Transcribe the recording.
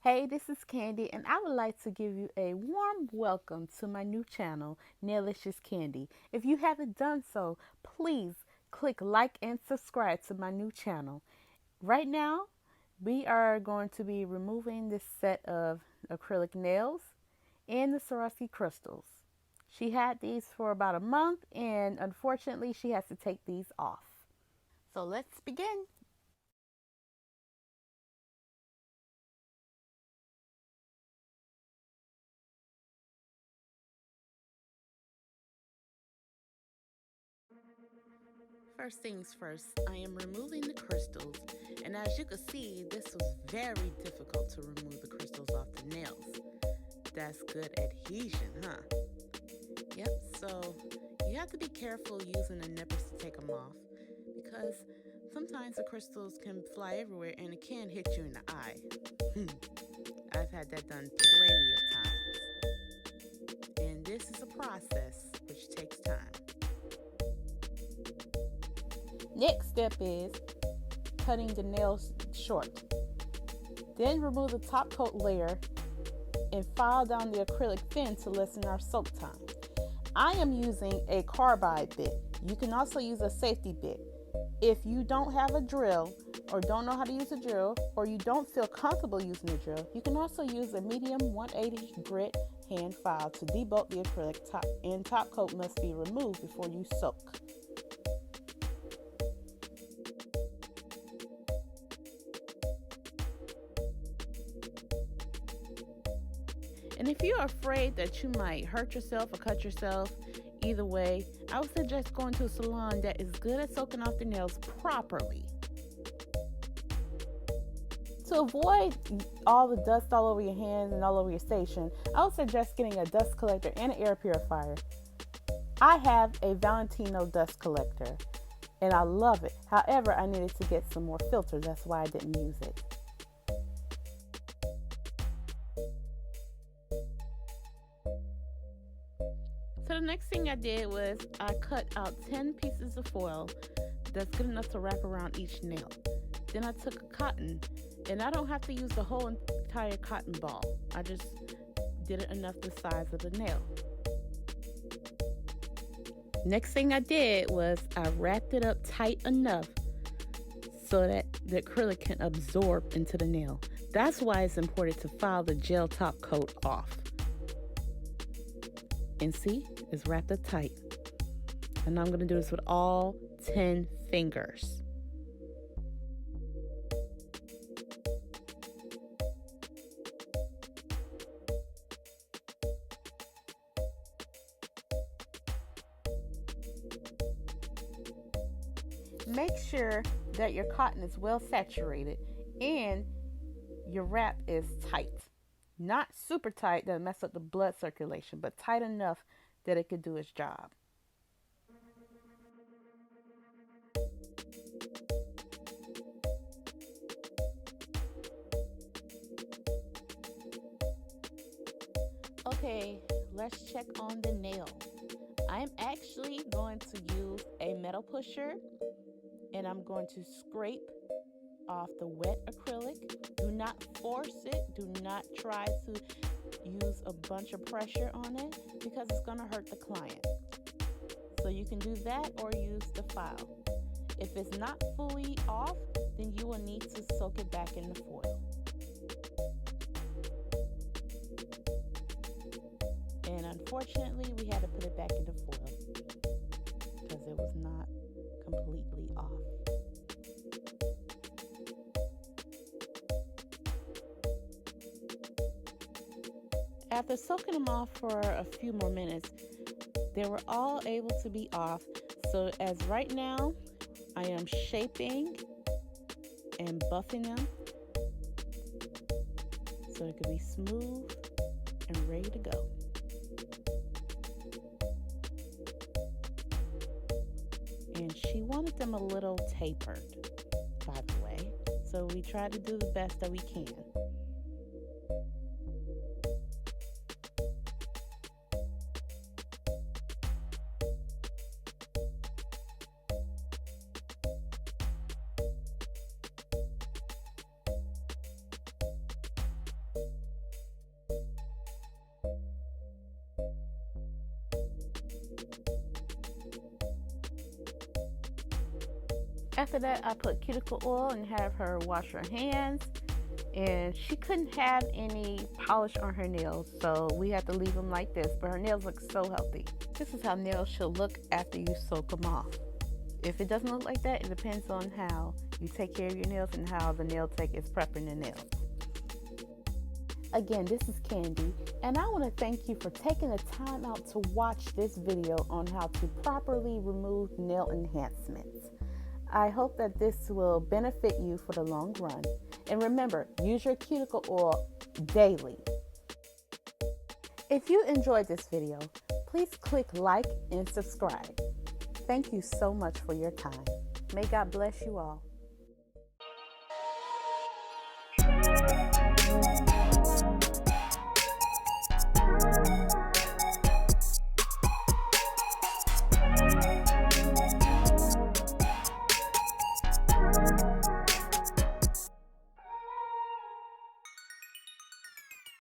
Hey, this is Candy, and I would like to give you a warm welcome to my new channel, Nailicious Candy. If you haven't done so, please click like and subscribe to my new channel. Right now, we are going to be removing this set of acrylic nails and the Swarovski crystals. She had these for about a month, and unfortunately, she has to take these off. So let's begin. First things first, I am removing the crystals, and as you can see, this was very difficult to remove the crystals off the nails. That's good adhesion, huh? Yep, so you have to be careful using the nippers to take them off because sometimes the crystals can fly everywhere and it can hit you in the eye. I've had that done plenty of times. And this is a process which takes time. Next step is cutting the nails short. Then remove the top coat layer and file down the acrylic thin to lessen our soak time. I am using a carbide bit. You can also use a safety bit. If you don't have a drill or don't know how to use a drill or you don't feel comfortable using a drill, you can also use a medium 1/8 grit hand file to debolt the acrylic top, and top coat must be removed before you soak. And if you're afraid that you might hurt yourself or cut yourself, either way, I would suggest going to a salon that is good at soaking off the nails properly. To avoid all the dust all over your hands and all over your station, I would suggest getting a dust collector and an air purifier. I have a Valentino dust collector and I love it. However, I needed to get some more filters. That's why I didn't use it. So the next thing I did was I cut out 10 pieces of foil that's good enough to wrap around each nail. Then I took cotton, and I don't have to use the whole entire cotton ball. I just did it enough the size of the nail. Next thing I did was I wrapped it up tight enough so that the acrylic can absorb into the nail. That's why it's important to file the gel top coat off. And see, it's wrapped up tight. And I'm going to do this with all 10 fingers. Make sure that your cotton is well saturated and your wrap is tight. Not super tight that'll mess up the blood circulation, but tight enough that it could do its job. Okay, let's check on the nail. I'm actually going to use a metal pusher and I'm going to scrape off the wet acrylic. Do not force it. Do not try to use a bunch of pressure on it because it's going to hurt the client. So you can do that or use the file. If it's not fully off, then you will need to soak it back in the foil. And unfortunately, we had to put it back in the foil because it was not completely off. After soaking them off for a few more minutes, they were all able to be off. So as right now, I am shaping and buffing them so it can be smooth and ready to go. and she wanted them a little tapered, by the way. So we try to do the best that we can. After that, I put cuticle oil and have her wash her hands. And she couldn't have any polish on her nails, so we had to leave them like this. But her nails look so healthy. This is how nails should look after you soak them off. If it doesn't look like that, it depends on how you take care of your nails and how the nail tech is prepping the nails. Again, this is Kandy, and I want to thank you for taking the time out to watch this video on how to properly remove nail enhancements. I hope that this will benefit you for the long run. And remember, use your cuticle oil daily. If you enjoyed this video, please click like and subscribe. Thank you so much for your time. May God bless you all.